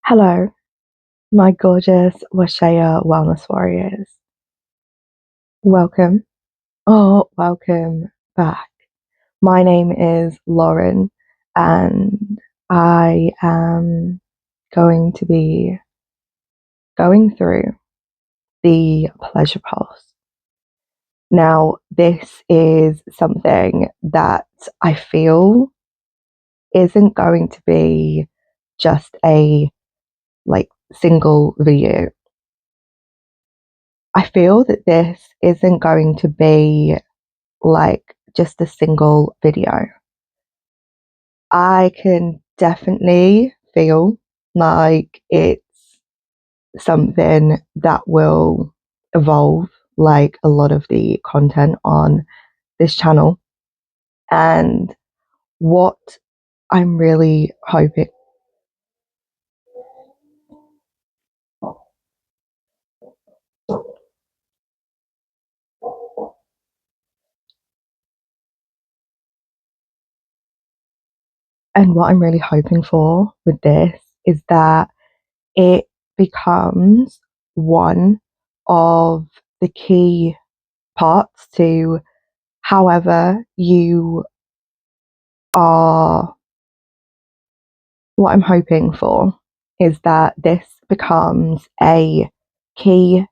Hello, my gorgeous Washaya Wellness Warriors. Welcome. Welcome back. My name is Lauren, and I am going to be going through the pleasure pulse. Now, this is something that I feel isn't going to be just a single video. I feel that this isn't going to be just a single video. I can definitely feel like it's something that will evolve like a lot of the content on this channel. And what I'm really hoping and what I'm really hoping for with this is that it becomes one of the key parts to however you are. What I'm hoping for is that this becomes a key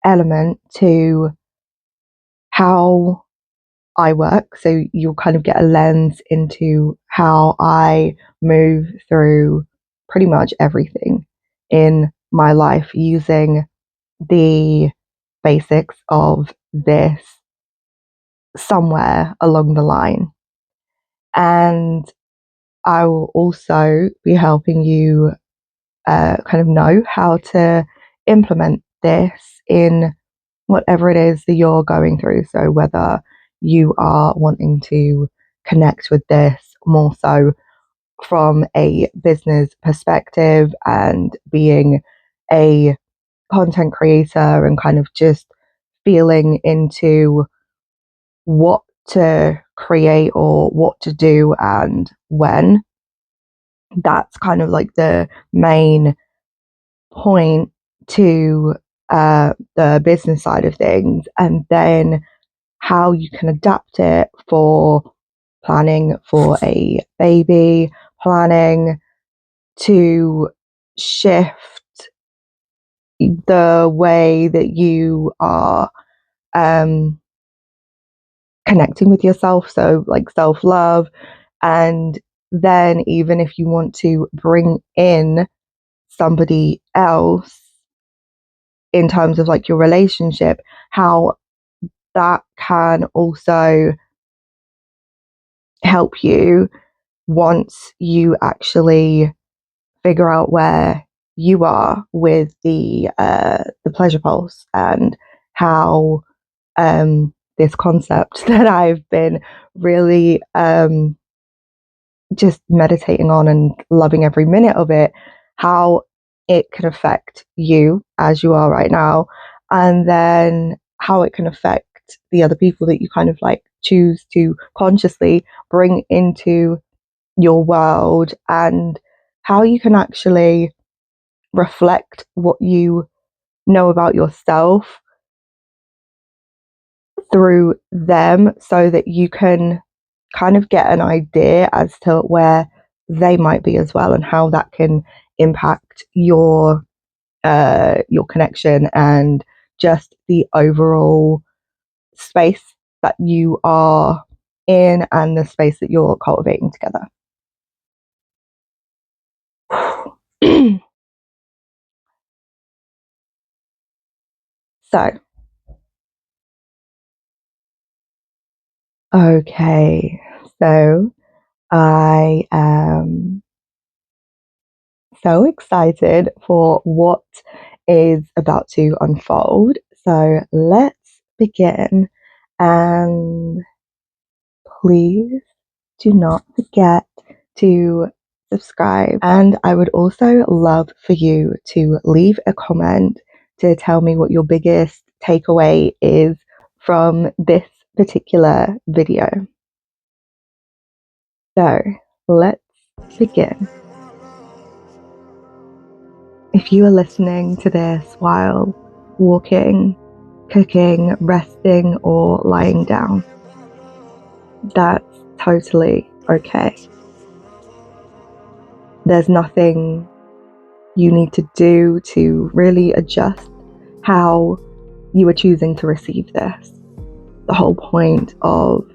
element to how I work. So you'll kind of get a lens into how I move through pretty much everything in my life using the basics of this somewhere along the line. And I will also be helping you kind of know how to implement this in whatever it is that you're going through. So, whether you are wanting to connect with this more so from a business perspective and being a content creator and kind of just feeling into what to create or what to do and when, that's kind of like the main point to the business side of things, and then how you can adapt it for planning for a baby, planning to shift the way that you are um, connecting with yourself. So, like self love, and then even if you want to bring in somebody else in terms of like your relationship, how that can also help you once you actually figure out where you are with the pleasure pulse, and how this concept that I've been really just meditating on and loving every minute of it, how it can affect you as you are right now, and then how it can affect the other people that you kind of like choose to consciously bring into your world, and how you can actually reflect what you know about yourself through them so that you can kind of get an idea as to where they might be as well, and how that can impact your connection and just the overall space that you are in and the space that you're cultivating together. So, okay, so I am so excited for what is about to unfold. So let's begin. And please do not forget to subscribe. And I would also love for you to leave a comment to tell me what your biggest takeaway is from this particular video. So let's begin. If you are listening to this while walking, cooking, resting, or lying down, that's totally okay. There's nothing you need to do to really adjust how you are choosing to receive this. The whole point of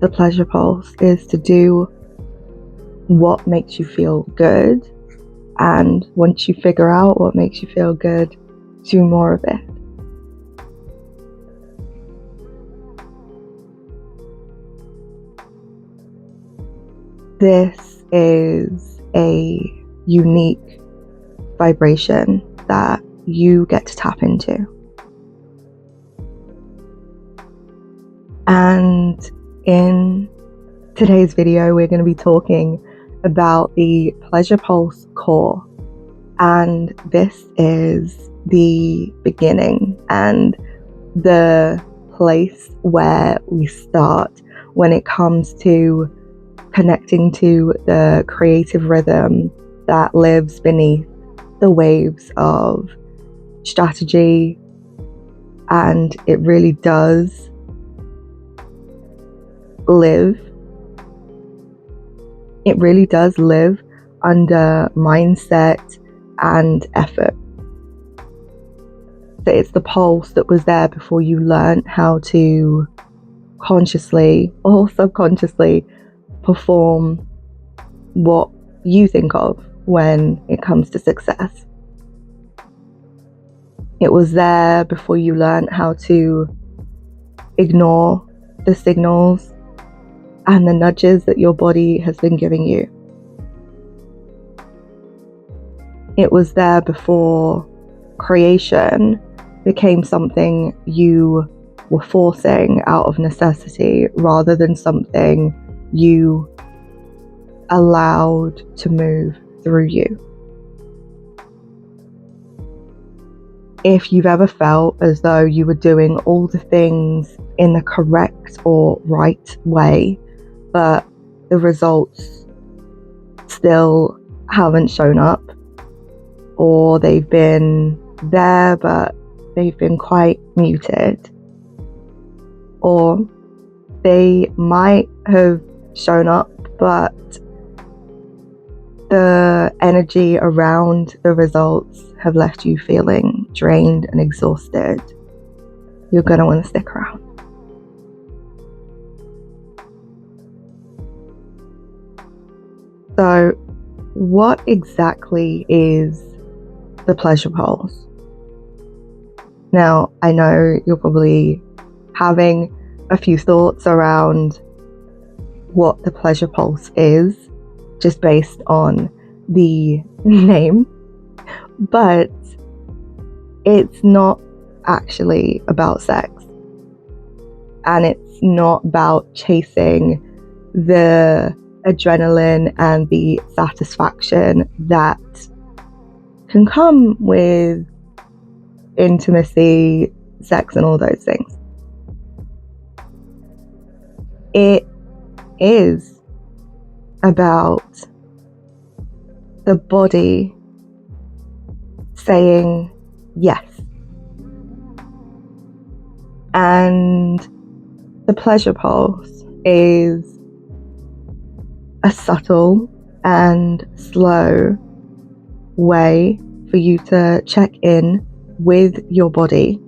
the pleasure pulse is to do what makes you feel good, and once you figure out what makes you feel good, do more of it. This is a unique vibration that you get to tap into. And in today's video, we're going to be talking about the pleasure pulse core. And this is the beginning and the place where we start when it comes to connecting to the creative rhythm that lives beneath the waves of strategy. And it really does live under mindset and effort. So it's the pulse that was there before you learned how to consciously or subconsciously perform what you think of when it comes to success. It was there before you learned how to ignore the signals and the nudges that your body has been giving you. It was there before creation became something you were forcing out of necessity rather than something you allowed to move through you. If you've ever felt as though you were doing all the things in the correct or right way, but the results still haven't shown up, or they've been there but they've been quite muted, or they might have shown up but the energy around the results have left you feeling drained and exhausted, you're going to want to stick around. So, what exactly is the pleasure pulse? Now, I know you're probably having a few thoughts around what the pleasure pulse is, just based on the name, but it's not actually about sex, and it's not about chasing the adrenaline and the satisfaction that can come with intimacy, sex, and all those things. It is about the body saying yes. And the pleasure pulse is a subtle and slow way for you to check in with your body,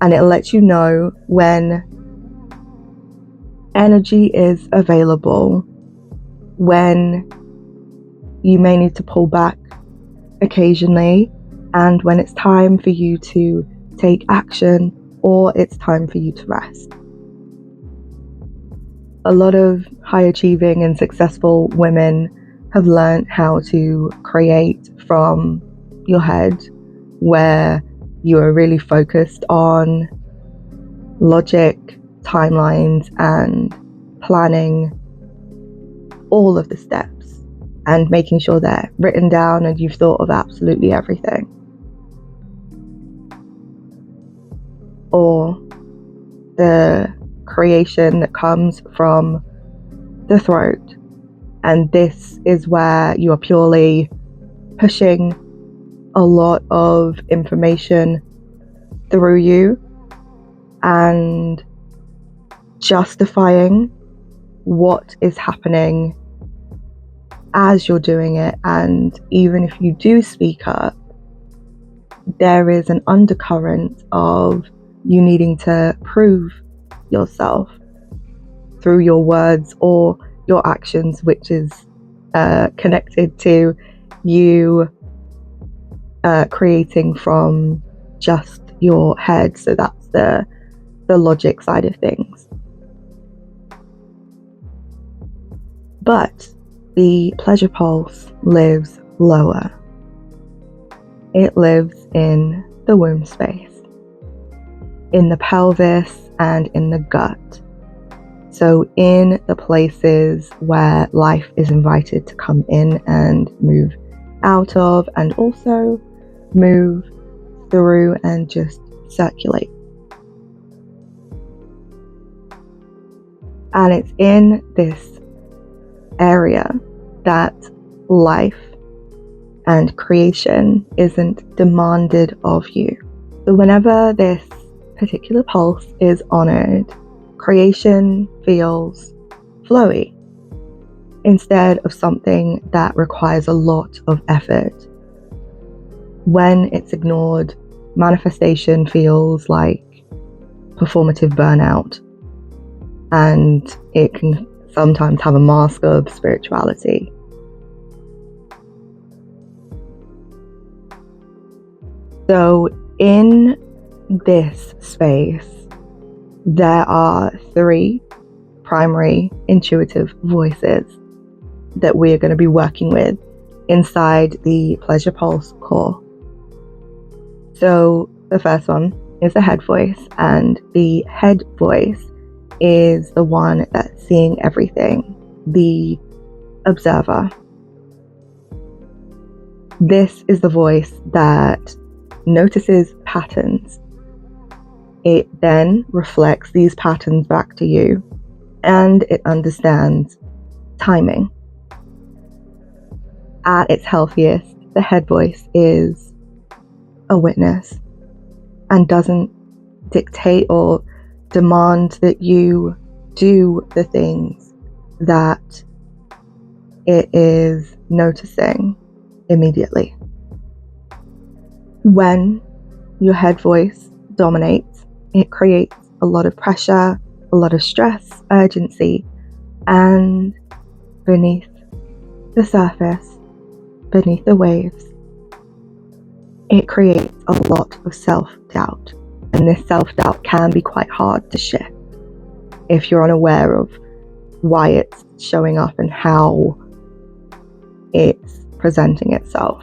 and it lets you know when energy is available, when you may need to pull back occasionally, and when it's time for you to take action or it's time for you to rest. A lot of high achieving and successful women have learned how to create from your head, where you are really focused on logic, timelines, and planning all of the steps and making sure they're written down and you've thought of absolutely everything. Or the creation that comes from the throat, and this is where you are purely pushing a lot of information through you and justifying what is happening as you're doing it. And even if you do speak up, there is an undercurrent of you needing to prove yourself through your words or your actions, which is connected to you creating from just your head. So that's the logic side of things. But the pleasure pulse lives lower. It lives in the womb space, in the pelvis, and in the gut. So in the places where life is invited to come in and move out of, and also move through and just circulate. And it's in this area that life and creation isn't demanded of you. So whenever this particular pulse is honored, creation feels flowy instead of something that requires a lot of effort. When it's ignored, manifestation feels like performative burnout, and it can sometimes have a mask of spirituality. So in this space, there are 3 primary intuitive voices that we are going to be working with inside the Pleasure Pulse core. So the first one is the head voice, and the head voice is the one that's seeing everything, the observer. This is the voice that notices patterns. It then reflects these patterns back to you, and it understands timing. At its healthiest, the head voice is a witness and doesn't dictate or demand that you do the things that it is noticing immediately. When your head voice dominates, it creates a lot of pressure, a lot of stress, urgency, and beneath the surface, beneath the waves, it creates a lot of self-doubt. And this self-doubt can be quite hard to shift if you're unaware of why it's showing up and how it's presenting itself.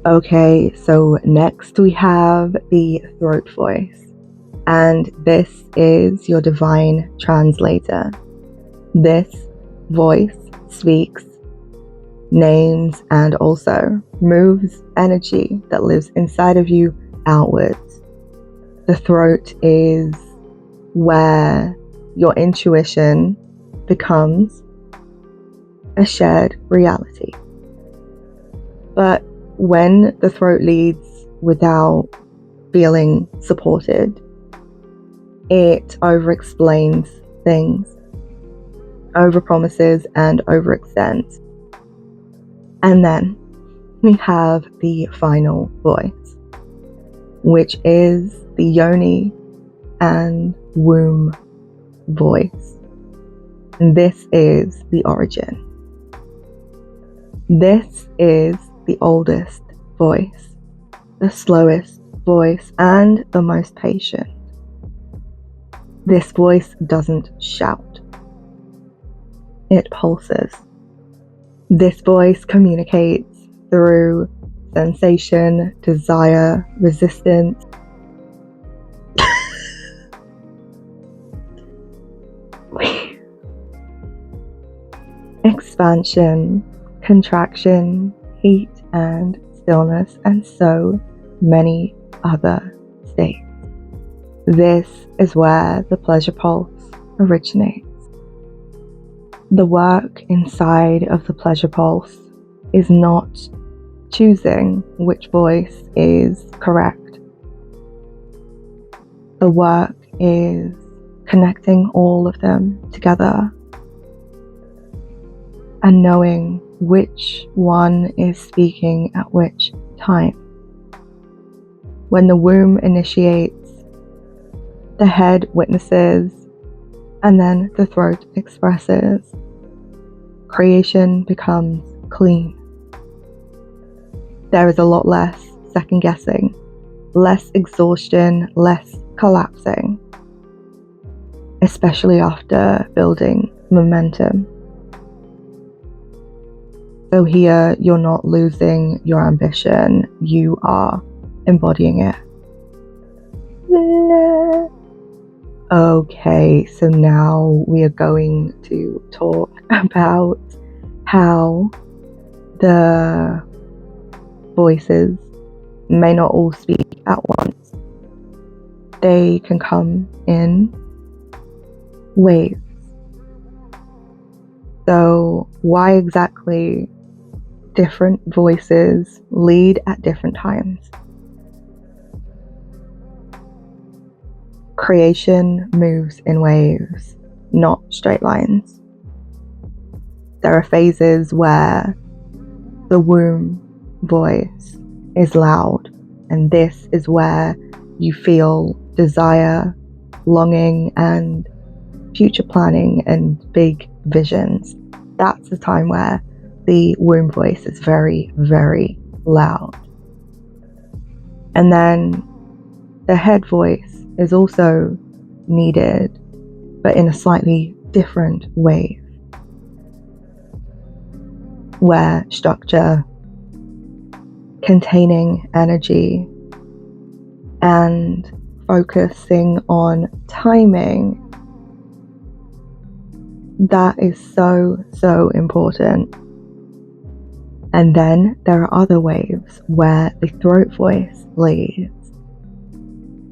Okay, so next we have the throat voice, and this is your divine translator. This voice speaks, names, and also moves energy that lives inside of you outwards. The throat is where your intuition becomes a shared reality. But when the throat leads without feeling supported, it over-explains things, over-promises, and overextends. And then we have the final voice, which is the yoni and womb voice. And this is the origin. This is the oldest voice, the slowest voice, and the most patient. This voice doesn't shout. It pulses. This voice communicates through sensation, desire, resistance, expansion, contraction, heat and stillness, and so many other states. This is where the pleasure pulse originates. The work inside of the pleasure pulse is not choosing which voice is correct. The work is connecting all of them together and knowing which one is speaking at which time. When the womb initiates, the head witnesses, and then the throat expresses. Creation becomes clean. There is a lot less second guessing, less exhaustion, less collapsing, especially after building momentum. So here, you're not losing your ambition, you are embodying it. Okay, so now we are going to talk about how the voices may not all speak at once. They can come in waves. So why exactly different voices lead at different times? Creation moves in waves, not straight lines. There are phases where the womb voice is loud, and this is where you feel desire, longing, and future planning and big visions. That's the time where the womb voice is very, very loud. And then the head voice is also needed, but in a slightly different way, where structure, containing energy, and focusing on timing, that is so, so important. And then there are other waves where the throat voice leads.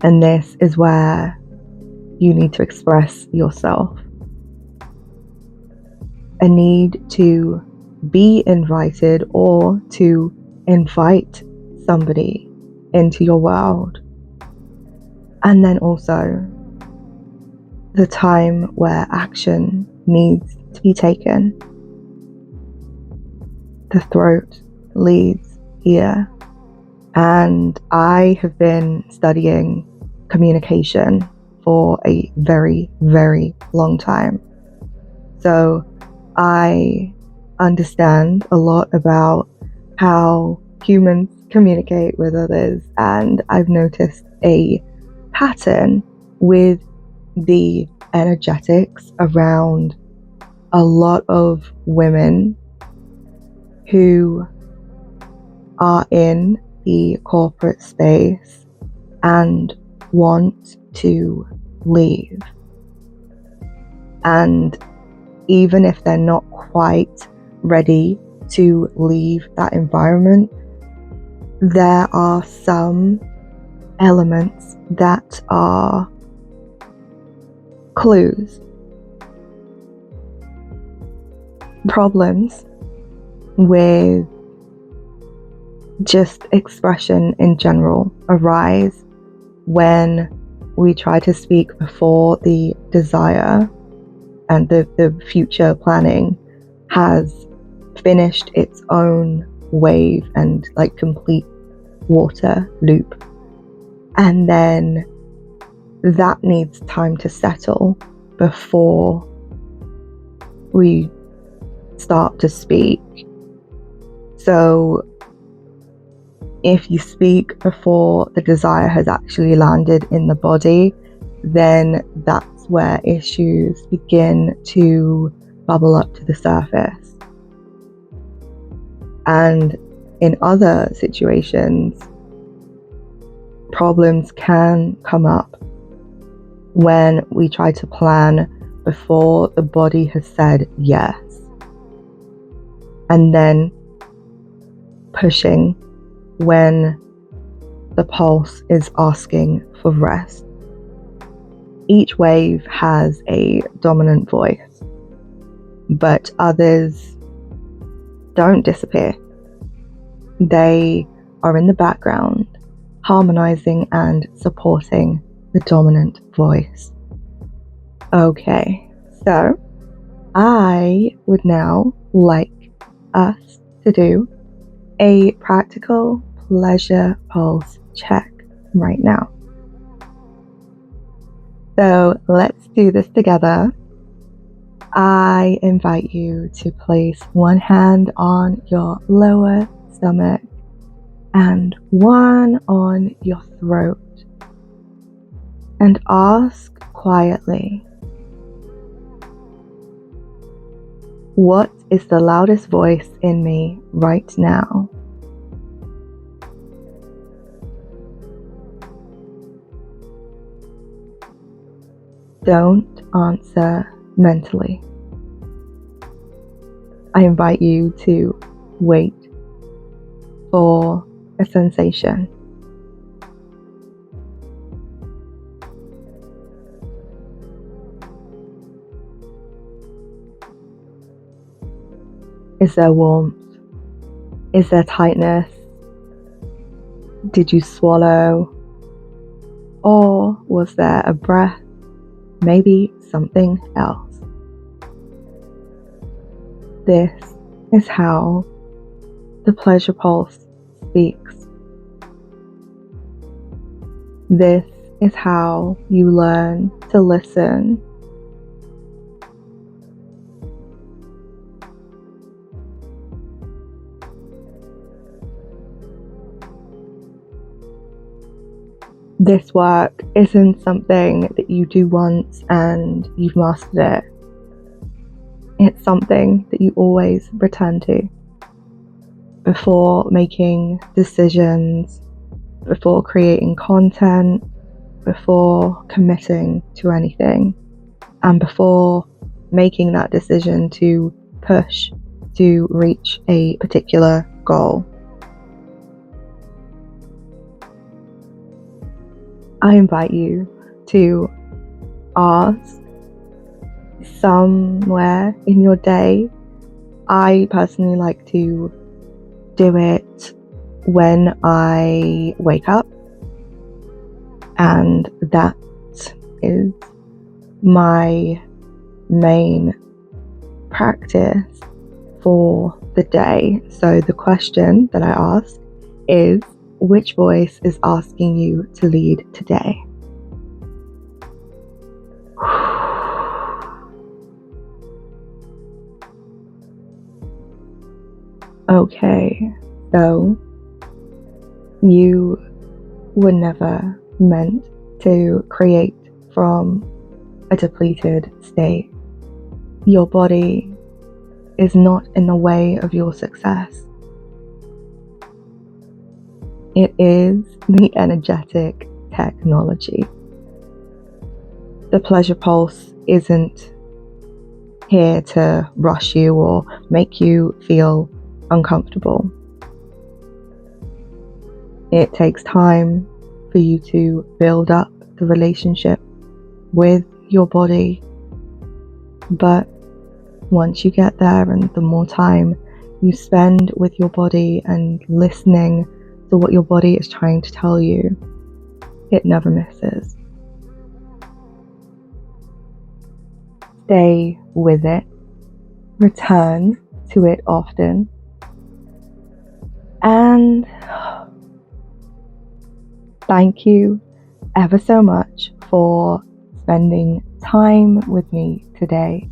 And this is where you need to express yourself. A need to be invited or to invite somebody into your world. And then also the time where action needs to be taken. The throat leads here. And I have been studying communication for a very, very long time. So I understand a lot about how humans communicate with others, and I've noticed a pattern with the energetics around a lot of women who are in the corporate space and want to leave. And even if they're not quite ready to leave that environment, there are some elements that are clues. Problems with just expression in general arise when we try to speak before the desire and the future planning has finished its own wave and like complete water loop. And then that needs time to settle before we start to speak. So if you speak before the desire has actually landed in the body, then that's where issues begin to bubble up to the surface. And in other situations, problems can come up when we try to plan before the body has said yes, and then pushing when the pulse is asking for rest. Each wave has a dominant voice, but others don't disappear. They are in the background, harmonizing and supporting the dominant voice. Okay, so I would now like us to do a practical pleasure pulse check right now. So let's do this together. I invite you to place one hand on your lower stomach and one on your throat, and ask quietly, what is the loudest voice in me right now? Don't answer mentally. I invite you to wait for a sensation. Is there warmth? Is there tightness? Did you swallow? Or was there a breath? Maybe something else. This is how the pleasure pulse speaks. This is how you learn to listen. This work isn't something that you do once and you've mastered it. It's something that you always return to before making decisions, before creating content, before committing to anything, and before making that decision to push to reach a particular goal. I invite you to ask somewhere in your day. I personally like to do it when I wake up, and that is my main practice for the day. So the question that I ask is, which voice is asking you to lead today? Okay, so you were never meant to create from a depleted state. Your body is not in the way of your success. It is the energetic technology. The pleasure pulse isn't here to rush you or make you feel uncomfortable. It takes time for you to build up the relationship with your body, but once you get there, and the more time you spend with your body and listening to what your body is trying to tell you, it never misses. Stay with it, return to it often, and thank you ever so much for spending time with me today.